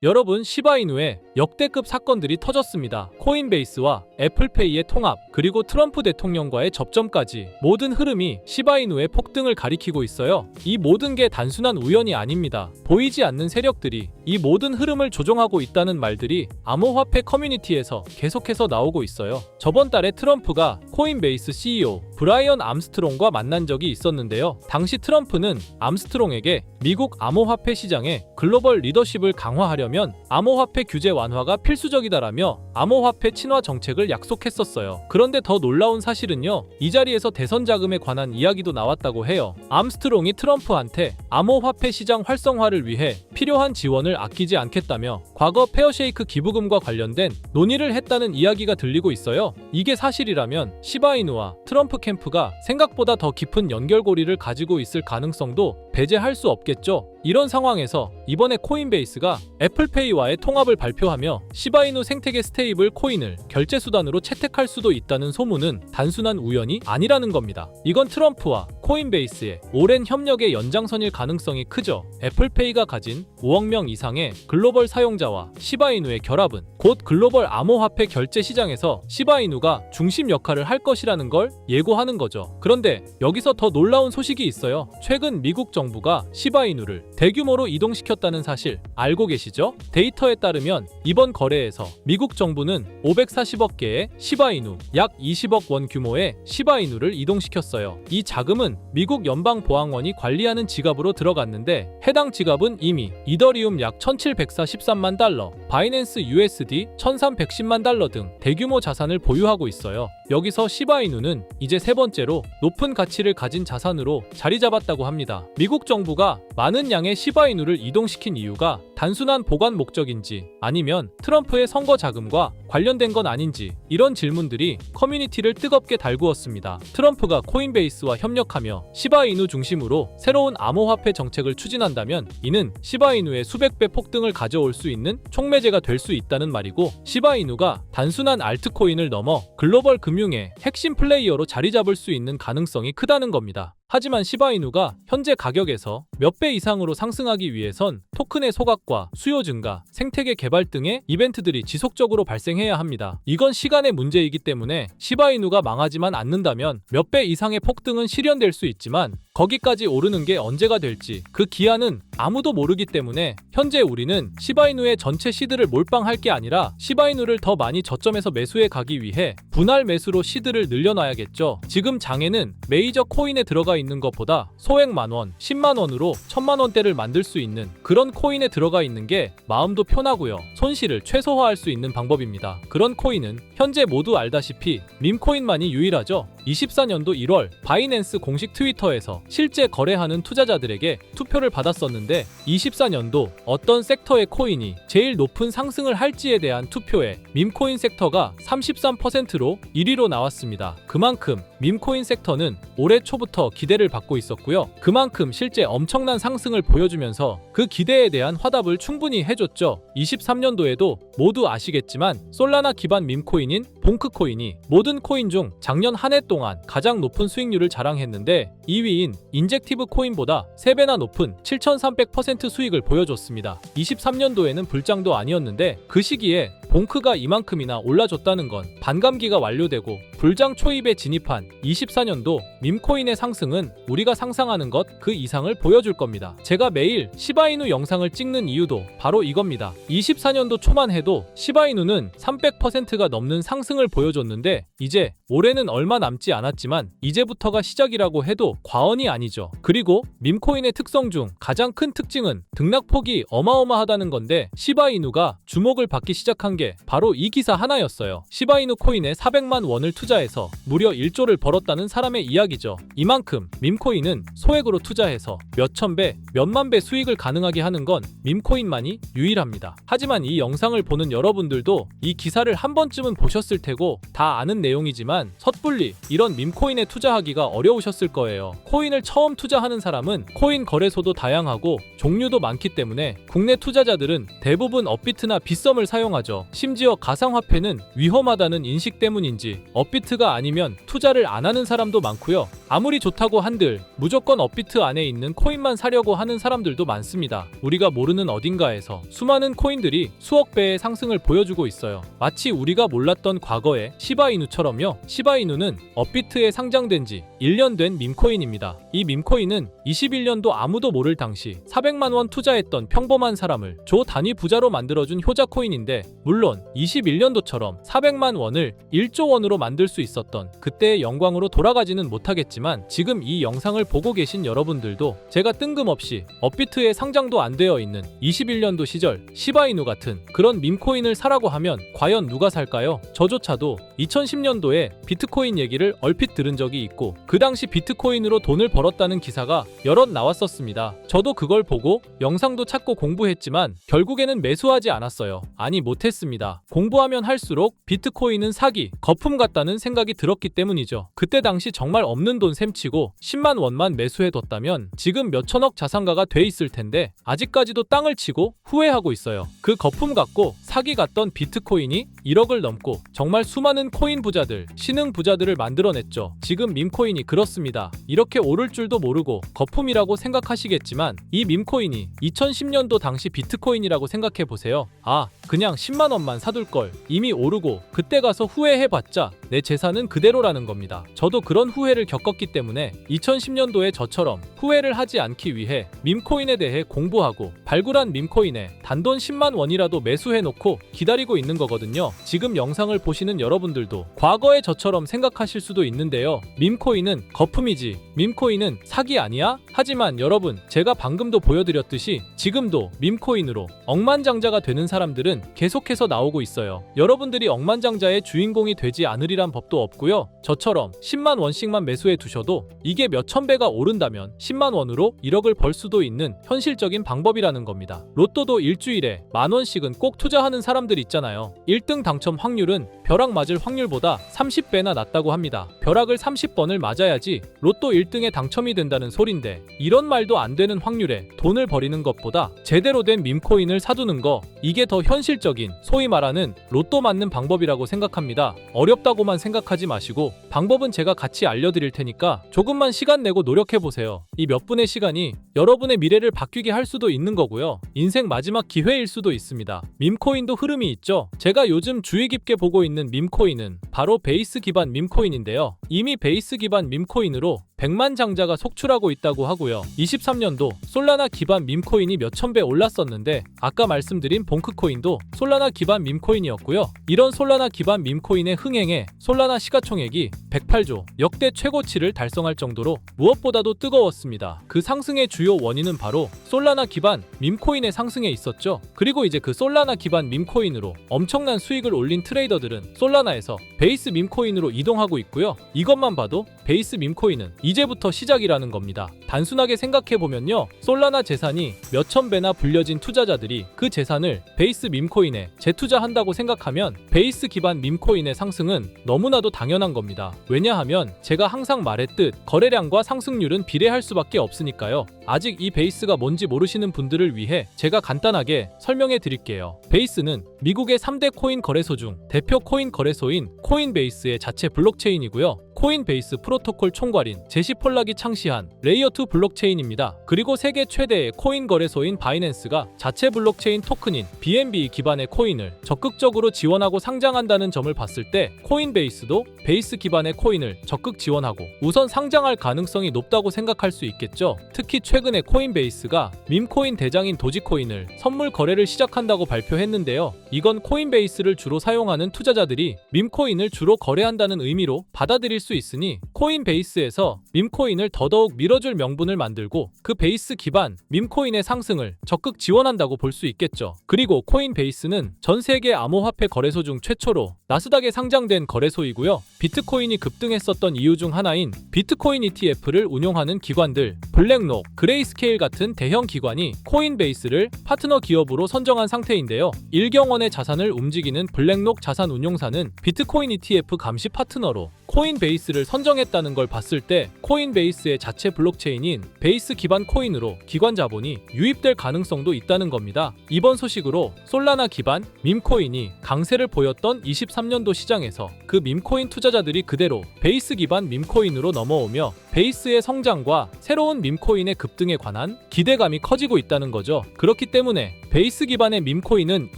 여러분, 시바이누의 역대급 사건들이 터졌습니다. 코인베이스와 애플페이의 통합, 그리고 트럼프 대통령과의 접점까지 모든 흐름이 시바이누의 폭등을 가리키고 있어요. 이 모든 게 단순한 우연이 아닙니다. 보이지 않는 세력들이 이 모든 흐름을 조종하고 있다는 말들이 암호화폐 커뮤니티에서 계속해서 나오고 있어요. 저번 달에 트럼프가 코인베이스 CEO 브라이언 암스트롱과 만난 적이 있었는데요. 당시 트럼프는 암스트롱에게 미국 암호화폐 시장의 글로벌 리더십을 강화하려면 암호화폐 규제 완화가 필수적이다라며 암호화폐 친화 정책을 약속했었어요. 그런데 더 놀라운 사실은요, 이 자리에서 대선 자금에 관한 이야기도 나왔다고 해요. 암스트롱이 트럼프한테 암호화폐 시장 활성화를 위해 필요한 지원을 아끼지 않겠다며 과거 페어쉐이크 기부금과 관련된 논의를 했다는 이야기가 들리고 있어요. 이게 사실이라면 시바이누와 트럼프 캠프가 생각보다 더 깊은 연결고리를 가지고 있을 가능성도 배제할 수 없겠죠. 이런 상황에서 이번에 코인베이스가 애플페이와의 통합을 발표하며 시바이누 생태계 스테이블 코인을 결제 수단으로 채택할 수도 있다는 소문은 단순한 우연이 아니라는 겁니다. 이건 트럼프와 코인베이스의 오랜 협력의 연장선일 가능성이 크죠. 애플페이가 가진 5억 명 이상의 글로벌 사용자와 시바이누의 결합은 곧 글로벌 암호화폐 결제 시장에서 시바이누가 중심 역할을 할 것이라는 걸 예고하는 거죠. 그런데 여기서 더 놀라운 소식이 있어요. 최근 미국 정부가 시바이누를 대규모로 이동시켰다는 사실 알고 계시죠? 데이터에 따르면 이번 거래에서 미국 정부는 540억 개의 시바이누, 약 20억 원 규모의 시바이누를 이동시켰어요. 이 자금은 미국 연방보안원이 관리하는 지갑으로 들어갔는데 해당 지갑은 이미 이더리움 약 1743만 달러, 바이낸스 USD 1310만 달러 등 대규모 자산을 보유하고 있어요. 여기서 시바이누는 이제 세 번째로 높은 가치를 가진 자산으로 자리 잡았다고 합니다. 미국 정부가 많은 양의 시바이누를 이동시킨 이유가 단순한 보관 목적인지 아니면 트럼프의 선거 자금과 관련된 건 아닌지, 이런 질문들이 커뮤니티를 뜨겁게 달구었습니다. 트럼프가 코인베이스와 협력하며 시바이누 중심으로 새로운 암호화폐 정책을 추진한다면 이는 시바이누의 수백 배 폭등을 가져올 수 있는 촉매제가 될 수 있다는 말이고, 시바이누가 단순한 알트코인을 넘어 글로벌 금융의 핵심 플레이어로 자리 잡을 수 있는 가능성이 크다는 겁니다. 하지만 시바이누가 현재 가격에서 몇 배 이상으로 상승하기 위해선 토큰의 소각과 수요 증가, 생태계 개발 등의 이벤트들이 지속적으로 발생해야 합니다. 이건 시간의 문제이기 때문에 시바이누가 망하지만 않는다면 몇 배 이상의 폭등은 실현될 수 있지만 거기까지 오르는 게 언제가 될지 그 기한은 아무도 모르기 때문에 현재 우리는 시바이누의 전체 시드를 몰빵할 게 아니라 시바이누를 더 많이 저점에서 매수해 가기 위해 분할 매수로 시드를 늘려놔야겠죠. 지금 장에는 메이저 코인에 들어가 있는 것보다 소액 만원, 10만원으로 1000만원대를 만들 수 있는 그런 코인에 들어가 있는 게 마음도 편하고요. 손실을 최소화할 수 있는 방법입니다. 그런 코인은 현재 모두 알다시피 밈코인만이 유일하죠. 24년도 1월 바이낸스 공식 트위터에서 실제 거래하는 투자자들에게 투표를 받았었는데 24년도 어떤 섹터의 코인이 제일 높은 상승을 할지에 대한 투표에 밈코인 섹터가 33%로 1위로 나왔습니다. 그만큼 밈코인 섹터는 올해 초부터 기대를 받고 있었고요. 그만큼 실제 엄청난 상승을 보여주면서 그 기대에 대한 화답을 충분히 해줬죠. 23년도에도 모두 아시겠지만 솔라나 기반 밈코인인 봉크코인이 모든 코인 중 작년 한 해 동안 가장 높은 수익률을 자랑했는데 2위인 인젝티브 코인보다 3배나 높은 7300% 수익을 보여줬습니다. 23년도에는 불장도 아니었는데 그 시기에 봉크가 이만큼이나 올라줬다는 건 반감기가 완료되고 불장 초입에 진입한 24년도 밈코인의 상승은 우리가 상상하는 것 그 이상을 보여줄 겁니다. 제가 매일 시바이누 영상을 찍는 이유도 바로 이겁니다. 24년도 초만 해도 시바이누는 300%가 넘는 상승을 보여줬는데 이제 올해는 얼마 남지 않았지만 이제부터가 시작이라고 해도 과언이 아니죠. 그리고 밈코인의 특성 중 가장 큰 특징은 등락폭이 어마어마하다는 건데 시바이누가 주목을 받기 시작한 게 바로 이 기사 하나였어요. 시바이누 코인에 400만 원을 투자해서 무려 1조를 벌었다는 사람의 이야기죠. 이만큼 밈코인은 소액으로 투자해서 몇천 배, 몇만 배 수익을 가능하게 하는 건 밈코인만이 유일합니다. 하지만 이 영상을 보는 여러분들도 이 기사를 한 번쯤은 보셨을 테고 다 아는 내용이지만 섣불리 이런 밈코인에 투자하기가 어려우셨을 거예요. 코인을 처음 투자하는 사람은 코인 거래소도 다양하고 종류도 많기 때문에 국내 투자자들은 대부분 업비트나 빗썸을 사용하죠. 심지어 가상화폐는 위험하다는 인식 때문인지 업비트가 아니면 투자를 안 하는 사람도 많고요. 아무리 좋다고 한들 무조건 업비트 안에 있는 코인만 사려고 하는 사람들도 많습니다. 우리가 모르는 어딘가에서 수많은 코인들이 수억 배의 상승을 보여주고 있어요. 마치 우리가 몰랐던 과거의 시바이누처럼요. 시바이누는 업비트에 상장된 지 1년 된 밈코인입니다. 이 밈코인은 21년도 아무도 모를 당시 400만 원 투자했던 평범한 사람을 조 단위 부자로 만들어준 효자 코인인데, 물론 21년도처럼 400만 원을 1조 원으로 만들 수 있었던 그때의 영광으로 돌아가지는 못하겠지만, 지금 이 영상을 보고 계신 여러분들도 제가 뜬금없이 업비트에 상장도 안 되어 있는 21년도 시절 시바이누 같은 그런 밈코인을 사라고 하면 과연 누가 살까요? 저조차도 2010년도에 비트코인 얘기를 얼핏 들은 적이 있고, 그 당시 비트코인으로 돈을 벌었다는 기사가 여럿 나왔었습니다. 저도 그걸 보고 영상도 찾고 공부했지만 결국에는 매수하지 않았어요. 아니, 못했습니다. 공부하면 할수록 비트코인은 사기, 거품 같다는 생각이 들었기 때문이죠. 그때 당시 정말 없는 돈 셈치고 10만 원만 매수해뒀다면 지금 몇천억 자산가가 돼 있을 텐데, 아직까지도 땅을 치고 후회하고 있어요. 그 거품 같고 사기 같던 비트코인이 1억을 넘고 정말 수많은 코인 부자들, 신흥 부자들을 만들어냈죠. 지금 밈코인이 그렇습니다. 이렇게 오를 줄도 모르고 거품이라고 생각하시겠지만, 이 밈코인이 2010년도 당시 비트코인이라고 생각해보세요. 아, 그냥 10만 원만 사둘걸. 이미 오르고 그때 가서 후회해봤자 내 재산은 그대로라는 겁니다. 저도 그런 후회를 겪었기 때문에 2010년도에 저처럼 후회를 하지 않기 위해 밈코인에 대해 공부하고 발굴한 밈코인에 단돈 10만 원이라도 매수해놓고 기다리고 있는 거거든요. 지금 영상을 보시는 여러분들도 과거의 저처럼 생각하실 수도 있는데요. 밈코인은 거품이지, 밈코인은 사기 아니야? 하지만 여러분, 제가 방금도 보여드렸듯이 지금도 밈코인으로 억만장자가 되는 사람들은 계속해서 나오고 있어요. 여러분들이 억만장자의 주인공이 되지 않으리란 법도 없고요. 저처럼 10만 원씩만 매수해 두셔도 이게 몇천 배가 오른다면 10만 원으로 1억을 벌 수도 있는 현실적인 방법이라는 겁니다. 로또도 일주일에 만 원씩은 꼭 투자하는 사람들 있잖아요. 1등 당첨 확률은 벼락 맞을 확률보다 30배나 낮다고 합니다. 벼락을 30번을 맞아야지 로또 1등에 당첨이 된다는 소린데, 이런 말도 안 되는 확률에 돈을 버리는 것보다 제대로 된 밈코인을 사두는 거, 이게 더 현실적인, 소위 말하는 로또 맞는 방법이라고 생각합니다. 어렵다고만 생각하지 마시고 방법은 제가 같이 알려드릴 테니까 조금만 시간 내고 노력해보세요. 이 몇 분의 시간이 여러분의 미래를 바뀌게 할 수도 있는 거고요. 인생 마지막 기회일 수도 있습니다. 밈코인도 흐름이 있죠. 제가 요즘 주의 깊게 보고 있는 밈코인은 바로 베이스 기반 밈코인인데요. 이미 베이스 기반 밈코인으로 100만 장자가 속출하고 있다고 하고요. 23년도 솔라나 기반 밈코인이 몇천 배 올랐었는데, 아까 말씀드린 봉크코인도 솔라나 기반 밈코인이었고요. 이런 솔라나 기반 밈코인의 흥행에 솔라나 시가총액이 108조, 역대 최고치를 달성할 정도로 무엇보다도 뜨거웠습니다. 그 상승의 주요 원인은 바로 솔라나 기반 밈코인의 상승에 있었죠. 그리고 이제 그 솔라나 기반 밈코인으로 엄청난 수익을 올린 트레이더들은 솔라나에서 베이스 밈코인으로 이동하고 있고요. 이것만 봐도 베이스 밈코인은 이제부터 시작이라는 겁니다. 단순하게 생각해보면요, 솔라나 재산이 몇천 배나 불려진 투자자들이 그 재산을 베이스 밈코인에 재투자한다고 생각하면 베이스 기반 밈코인의 상승은 너무나도 당연한 겁니다. 왜냐하면 제가 항상 말했듯 거래량과 상승률은 비례할 수밖에 없으니까요. 아직 이 베이스가 뭔지 모르시는 분들을 위해 제가 간단하게 설명해 드릴게요. 베이스는 미국의 3대 코인 거래소 중 대표 코인 거래소인 코인베이스의 자체 블록체인이고요. 코인베이스 프로토콜 총괄인 제시 폴락이 창시한 레이어2 블록체인입니다. 그리고 세계 최대의 코인 거래소인 바이낸스가 자체 블록체인 토큰인 BNB 기반의 코인을 적극적으로 지원하고 상장한다는 점을 봤을 때, 코인베이스도 베이스 기반의 코인을 적극 지원하고 우선 상장할 가능성이 높다고 생각할 수 있겠죠. 특히 최근에 코인베이스가 밈코인 대장인 도지코인을 선물 거래를 시작한다고 발표했는데요. 이건 코인베이스를 주로 사용하는 투자자들이 밈코인을 주로 거래한다는 의미로 받아들일 수 있으니, 코인베이스에서 밈코인을 더더욱 밀어줄 명분을 만들고 그 베이스 기반 밈코인의 상승을 적극 지원한다고 볼 수 있겠죠. 그리고 코인베이스는 전 세계 암호화폐 거래소 중 최초로 나스닥에 상장된 거래소이고요. 비트코인이 급등했었던 이유 중 하나인 비트코인 ETF를 운용하는 기관들, 블랙록, 그레이스케일 같은 대형 기관이 코인베이스를 파트너 기업으로 선정한 상태인데요. 1경 원의 자산을 움직이는 블랙록 자산운용사는 비트코인 ETF 감시 파트너로 코인베이스를 선정했다는 걸 봤을 때, 코인베이스의 자체 블록체인인 베이스 기반 코인으로 기관 자본이 유입될 가능성도 있다는 겁니다. 이번 소식으로 솔라나 기반 밈코인이 강세를 보였던 23년도 시장에서 그 밈코인 투자자들이 그대로 베이스 기반 밈코인으로 넘어오며 베이스의 성장과 새로운 밈코인의 급등에 관한 기대감이 커지고 있다는 거죠. 그렇기 때문에 베이스 기반의 밈코인은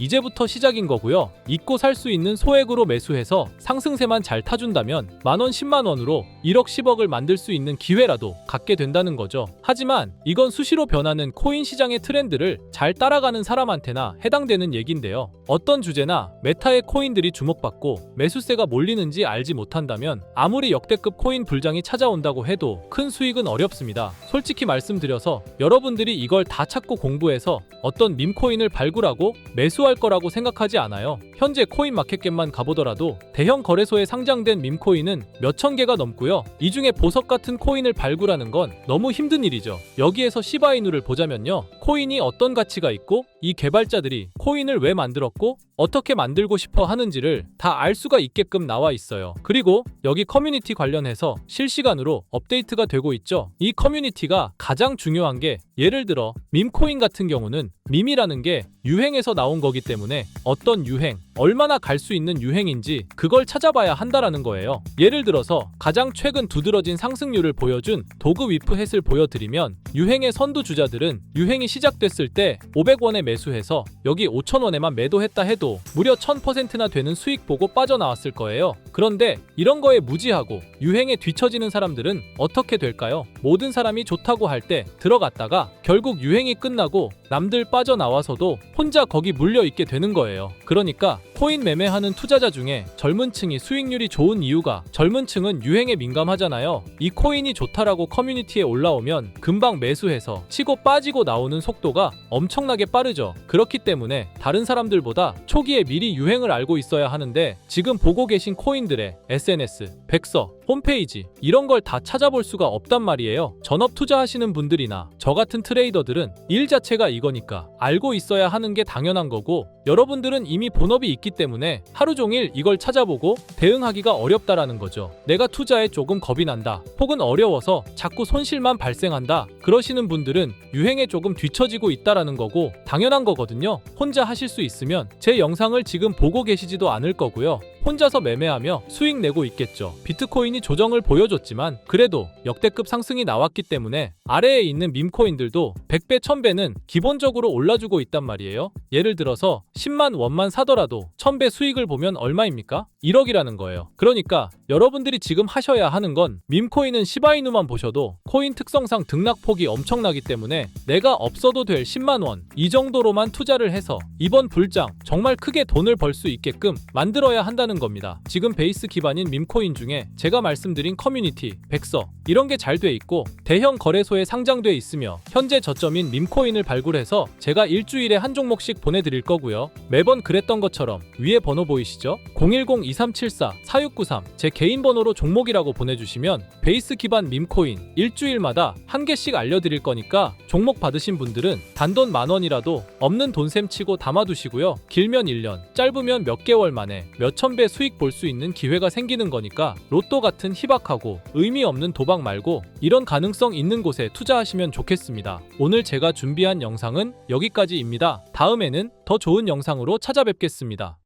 이제부터 시작인 거고요. 잊고 살 수 있는 소액으로 매수해서 상승세만 잘 타준다면 만원 10만원으로 1억 10억을 만들 수 있는 기회라도 갖게 된다는 거죠. 하지만 이건 수시로 변하는 코인 시장의 트렌드를 잘 따라가는 사람한테나 해당되는 얘긴데요. 어떤 주제나 메타의 코인들이 주목받고 매수세가 몰리는지 알지 못한다면 아무리 역대급 코인 불장이 찾아온다고 해도 큰 수익은 어렵습니다. 솔직히 말씀드려서 여러분들이 이걸 다 찾고 공부해서 어떤 밈코인을 발굴하고 매수할 거라고 생각하지 않아요. 현재 코인마켓캡만 가보더라도 대형 거래소에 상장된 밈코인은 몇천 개가 넘고요. 이 중에 보석 같은 코인을 발굴하는 건 너무 힘든 일이죠. 여기에서 시바이누를 보자면요. 코인이 어떤 가치가 있고 이 개발자들이 코인을 왜 만들었고 어떻게 만들고 싶어 하는지를 다 알 수가 있게끔 나와 있어요. 그리고 여기 커뮤니티 관련해서 실시간으로 업데이트가 되고 있죠. 이 커뮤니티가 가장 중요한 게 예를 들어 밈코인 같은 경우는 밈이라는 게 유행에서 나온 거기 때문에 어떤 유행, 얼마나 갈 수 있는 유행인지 그걸 찾아봐야 한다라는 거예요. 예를 들어서 가장 최근 두드러진 상승률을 보여준 도그 위프 햇을 보여드리면 유행의 선두주자들은 유행이 시작됐을 때 500원에 매수해서 여기 5,000원에만 매도했다 해도 무려 1000%나 되는 수익 보고 빠져나왔을 거예요. 그런데 이런 거에 무지하고 유행에 뒤처지는 사람들은 어떻게 될까요? 모든 사람이 좋다고 할 때 들어갔다가 결국 유행이 끝나고 남들 빠져나와서도 혼자 거기 물려있게 되는 거예요. 그러니까 코인 매매하는 투자자 중에 젊은 층이 수익률이 좋은 이유가 젊은 층은 유행에 민감하잖아요. 이 코인이 좋다라고 커뮤니티에 올라오면 금방 매수해서 치고 빠지고 나오는 속도가 엄청나게 빠르죠. 그렇기 때문에 다른 사람들보다 초기에 미리 유행을 알고 있어야 하는데 지금 보고 계신 코인들의 SNS, 백서, 홈페이지 이런 걸 다 찾아볼 수가 없단 말이에요. 전업 투자하시는 분들이나 저 같은 트레이더들은 일 자체가 이거니까 알고 있어야 하는 게 당연한 거고 여러분들은 이미 본업이 있기 때문에 하루 종일 이걸 찾아보고 대응하기가 어렵다라는 거죠. 내가 투자에 조금 겁이 난다 혹은 어려워서 자꾸 손실만 발생한다 그러시는 분들은 유행에 조금 뒤처지고 있다라는 거고 당연한 거거든요. 혼자 하실 수 있으면 제 영상을 지금 보고 계시지도 않을 거고요. 혼자서 매매하며 수익 내고 있겠죠. 비트코인이 조정을 보여줬지만 그래도 역대급 상승이 나왔기 때문에 아래에 있는 밈코인들도 100배 1000배는 기본적으로 올라주고 있단 말이에요. 예를 들어서 10만 원만 사더라도 1000배 수익을 보면 얼마입니까? 1억이라는 거예요. 그러니까 여러분들이 지금 하셔야 하는 건 밈코인은 시바이누만 보셔도 코인 특성상 등락폭이 엄청나기 때문에 내가 없어도 될 10만 원 이 정도로만 투자를 해서 이번 불장 정말 크게 돈을 벌 수 있게끔 만들어야 한다는 겁니다. 지금 베이스 기반인 밈코인 중에 제가 말씀드린 커뮤니티, 백서 이런 게 잘 돼 있고 대형 거래소에 상장돼 있으며 현재 저점인 밈코인을 발굴해서 제가 일주일에 한 종목씩 보내드릴 거고요. 매번 그랬던 것처럼 위에 번호 보이시죠? 010-2374-4693 제 개인 번호로 종목이라고 보내주시면 베이스 기반 밈코인 일주일마다 한 개씩 알려드릴 거니까 종목 받으신 분들은 단돈 만원이라도 없는 돈셈 치고 담아두시고요. 길면 1년, 짧으면 몇 개월 만에 몇천 배 수익 볼 수 있는 기회가 생기는 거니까 로또 같은 희박하고 의미 없는 도박 말고 이런 가능성 있는 곳에 투자하시면 좋겠습니다. 오늘 제가 준비한 영상은 여기까지입니다. 다음에는 더 좋은 영상으로 찾아뵙겠습니다.